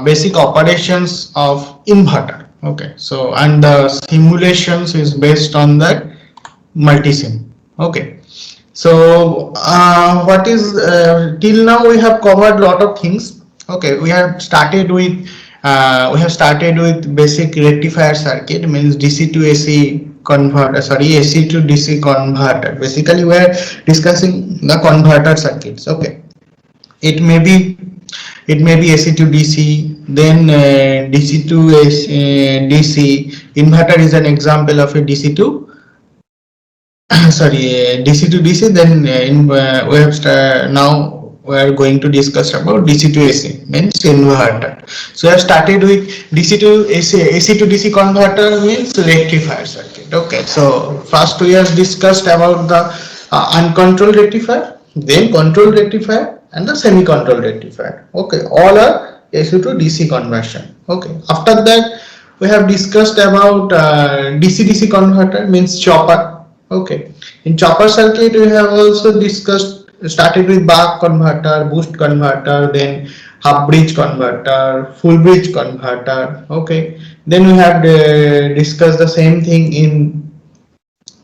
basic operations of inverter. Okay, so and the simulations is based on that multisim. Okay, so what is till now we have covered lot of things. Okay, we have started with basic rectifier circuit, means DC to AC converter, sorry, AC to DC converter. Basically we are discussing the converter circuits. Okay, it may be AC to DC, then DC to DC. Inverter is an example of a DC to sorry, DC to DC. Then we have now we are going to discuss about DC to AC, means inverter. So we have started with DC to AC. AC to DC converter means rectifier circuit. Okay, so first we have discussed about the uncontrolled rectifier, then controlled rectifier, and the semi-controlled rectifier. Okay, all are AC to DC conversion. Okay, after that we have discussed about DC-DC converter, means chopper. Okay, in chopper circuit we have also discussed, started with buck converter, boost converter, then half bridge converter, full bridge converter. Okay, then we have discussed the same thing in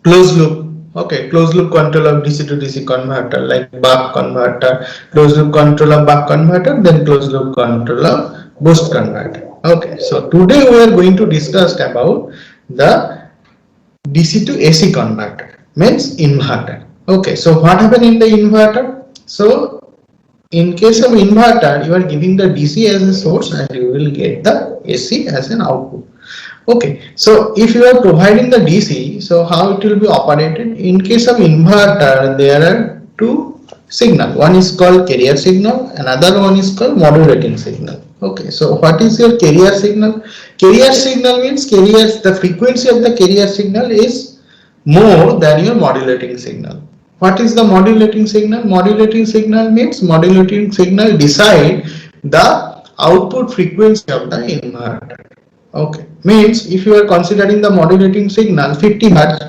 closed loop. Okay, closed loop control of DC to DC converter, like buck converter, closed loop control of buck converter, then closed loop control of boost converter. Okay, so today we are going to discuss about the DC to AC converter, means inverter. Okay, so what happened in the inverter? So in case of inverter, you are giving the DC as a source and you will get the AC as an output. Okay, so if you are providing the DC, so how it will be operated? In case of inverter, there are two signal. One is called carrier signal, another one is called modulating signal. Okay, so what is your carrier signal? Carrier signal means the frequency of the carrier signal is more than your modulating signal. What is the modulating signal? Modulating signal means modulating signal decide the output frequency of the inverter. Okay, means if you are considering the modulating signal 50 hertz,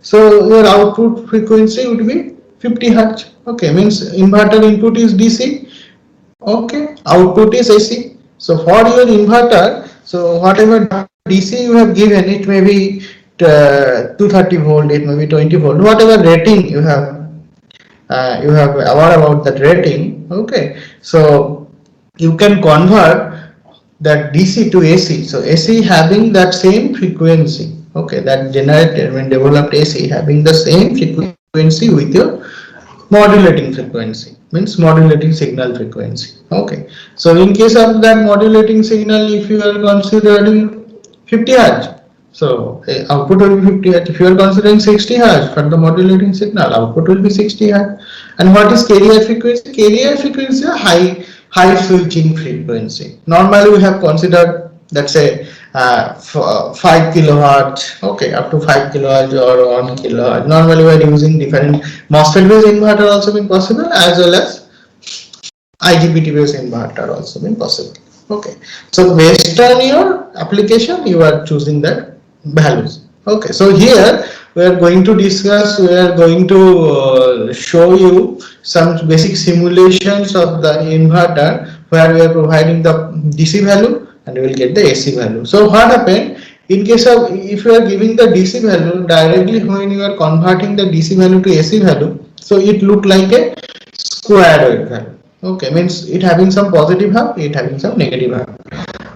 so your output frequency would be 50 hertz. Okay, means inverter input is DC. Okay, output is AC. So for your inverter, so whatever DC you have given, it may be 230 volt, it may be 20 volt, whatever rating you have aware about that rating. Okay, so you can convert that DC to AC. So AC having that same frequency. Okay, that generated when developed AC having the same frequency with your modulating frequency, means modulating signal frequency. Okay, so in case of that modulating signal, if you are considering 50 hertz, so output will be 50 hertz. If you are considering 60 hertz for the modulating signal, output will be 60 hertz. And what is carrier frequency? Carrier frequency is high switching frequency. Normally we have considered, let's say 5 kilohertz. Okay, up to 5 kilohertz or 1 kilohertz. Normally we are using different MOSFET based inverter also been possible, as well as IGBT based inverter also been possible. Okay, so based on your application you are choosing that values. Okay, so here we are going to discuss, we are going to show you some basic simulations of the inverter where we are providing the DC value and we will get the AC value. So what happened in case of, if you are giving the DC value directly, when you are converting the DC value to AC value, so it look like a square wave value. Okay, means it having some positive half, it having some negative half,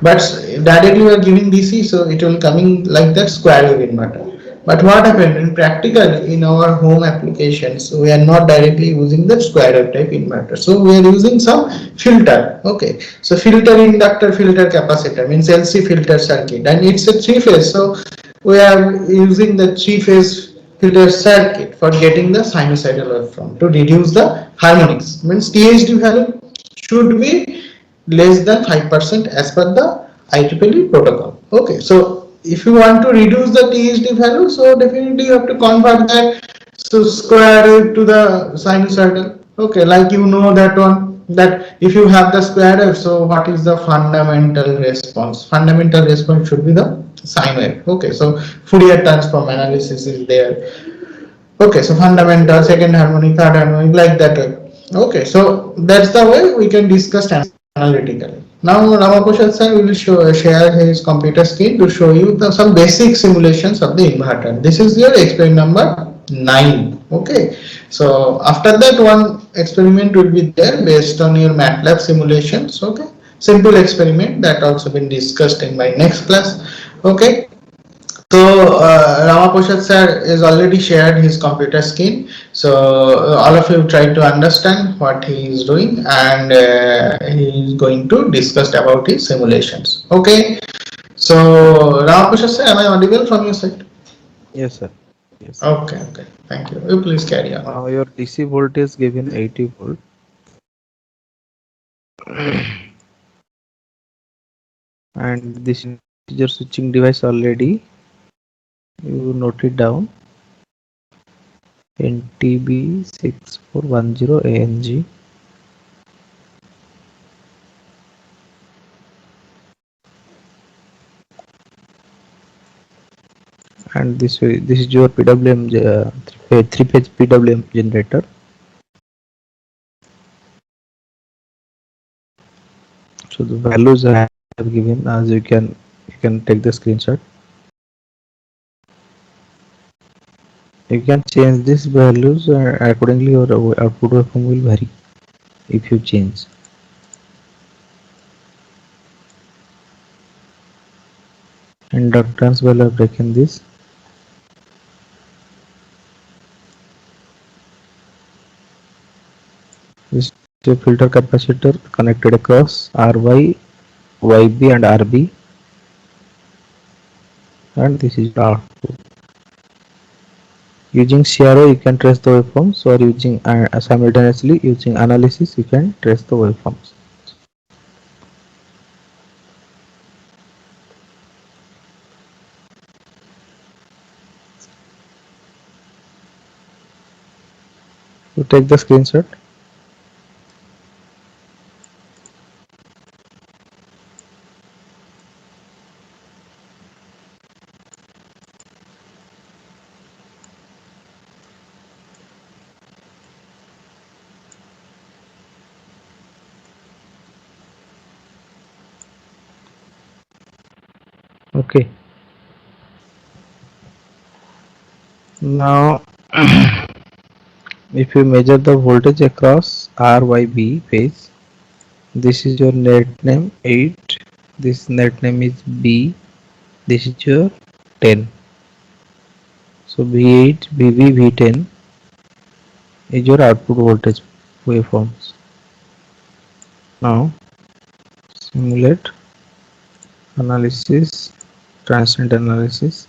but directly we are giving DC, so it will coming like that square wave inverter. But what happened in practical, in our home applications, we are not directly using the square wave type inverter, so we are using some filter. Okay, so filter, inductor, filter, capacitor, means LC filter circuit, and it's a three phase, so we are using the three phase filter circuit for getting the sinusoidal waveform to reduce the harmonics. Means THD value should be less than 5% as per the IEEE protocol. Okay, so if you want to reduce the THD value, so definitely you have to convert that so square wave to the sinusoidal. Okay, like you know that one, that if you have the square wave, so what is the fundamental response? Fundamental response should be the sine wave. Okay, so Fourier transform analysis is there. Okay, so fundamental, second harmonic, third harmonic, like that way. Okay, so that's the way we can discuss analytically. Now Ramaprasad sir will share his computer screen to show you some basic simulations of the inverter. This is your experiment number 9. Okay. So after that one experiment will be there based on your MATLAB simulations. Okay. Simple experiment that also been discussed in my next class. Okay. So Ramaprasad sir is already shared his computer screen. So all of you try to understand what he is doing, and he is going to discuss about his simulations. Okay. So Ramaprasad sir, am I audible from your side? Yes, sir. Yes. Okay. Okay. Thank you. You please carry on. Now your DC voltage given 80 volt, and this is your switching device already. You note it down. NTB6410 ANG, and this is your PWM three-phase PWM generator. So the values I have given, as you can take the screenshot. You can change these values accordingly. Your output waveform will vary if you change. Inductance value I've taken this. This is a filter capacitor connected across RY, YB and RB, and this is output. Using CRO you can trace the waveforms, or using simultaneously using analysis you can trace the waveforms. You take the screenshot. Okay. Now if you measure the voltage across RYB phase, this is your net name 8, this net name is B, this is your 10. So V8, VV, V10 is your output voltage waveforms. Now simulate analysis, transient analysis,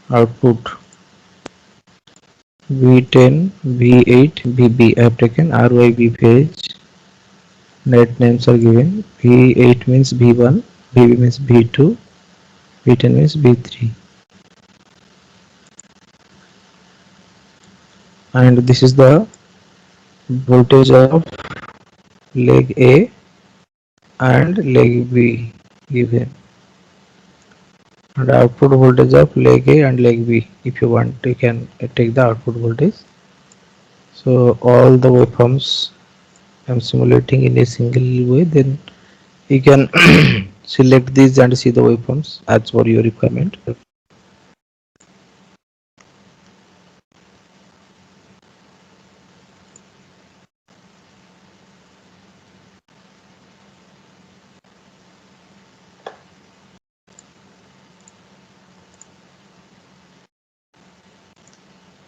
output V10, V8, VB. I have taken RYB phase. Net names are given. V8 means V1, VB means V2, V10 means V3. And this is the voltage of leg A and leg B given, and output voltage of leg A and leg B. If you want, you can take the output voltage. So all the waveforms I'm simulating in a single way, then you can select these and see the waveforms as per your requirement.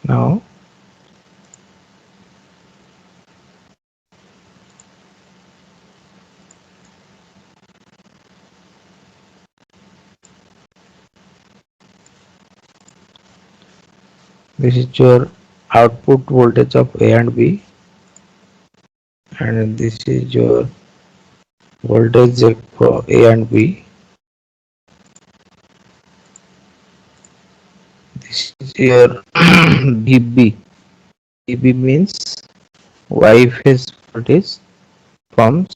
Now this is your output voltage of A and B, and this is your voltage for A and B. This is your VB. VB means Y phase voltage forms.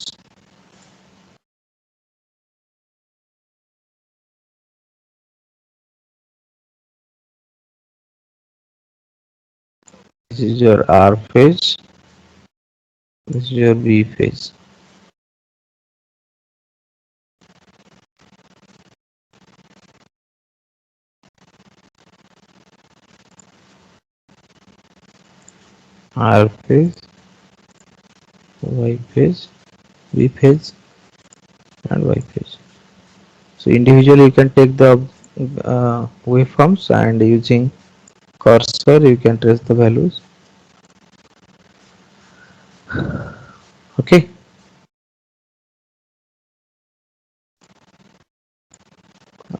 This is your R phase, This is your B phase. R phase, Y phase, B phase, and Y phase. So individually you can take the waveforms, and using cursor you can trace the values. Okay.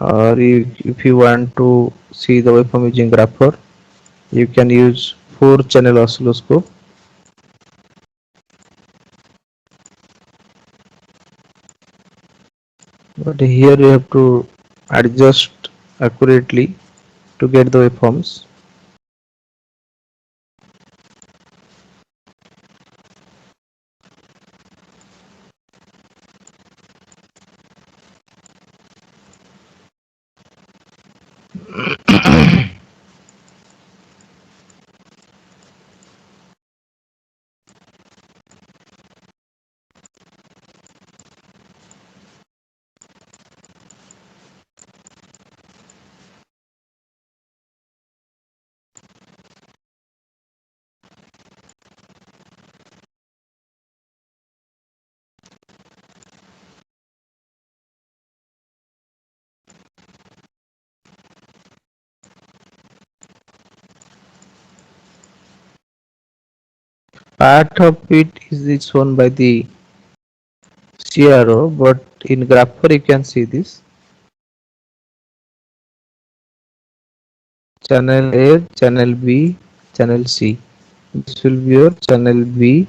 Or if you want to see the waveform using grapher, you can use 4-channel oscilloscope. But here you have to adjust accurately to get the waveforms. Part of it is shown by the CRO, but in grapher you can see this. Channel A, channel B, channel C. This will be your channel B.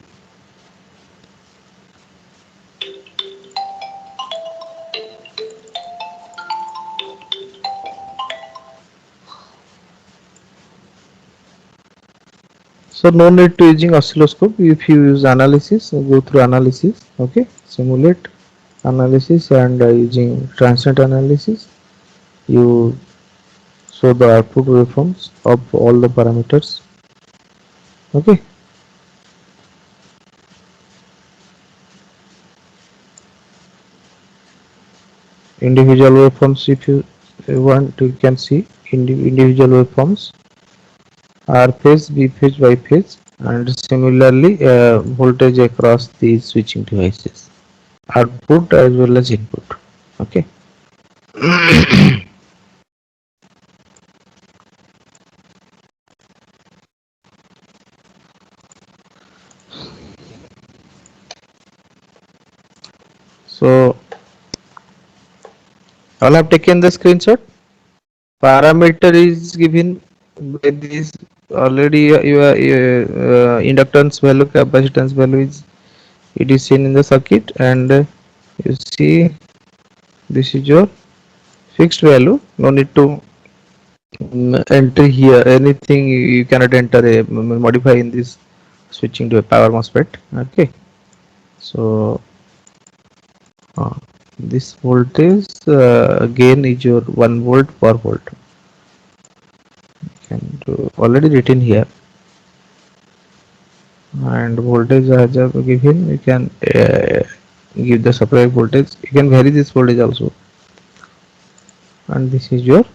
So no need to using oscilloscope. If you use analysis, go through analysis. Okay, simulate analysis, and using transient analysis, you show the output waveforms of all the parameters. Okay. Individual waveforms, if you want, you can see individual waveforms, R phase, B phase, Y phase, and similarly voltage across these switching devices, output as well as input. Okay. So all have taken the screenshot. Parameter is given by this already. Your inductance value, capacitance value is, it is seen in the circuit, and you see this is your fixed value. No need to enter here anything. You cannot enter a modify in this switching to a power MOSFET. Okay. So this voltage gain is your 1 volt per volt. Can do already written here, and voltage as given, you can give the supply voltage. You can vary this voltage also, and this is your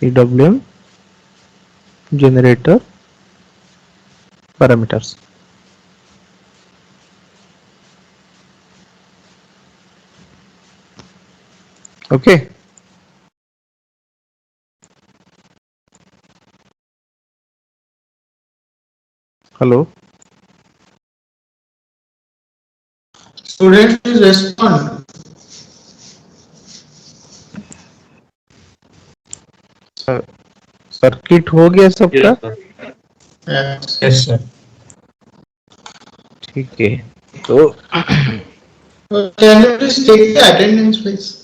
PWM generator parameters. Okay. Hello. Student is respond. Circuit हो गया सबका? Yes. Yes, sir. ठीक है, तो Can you please take the attendance, please?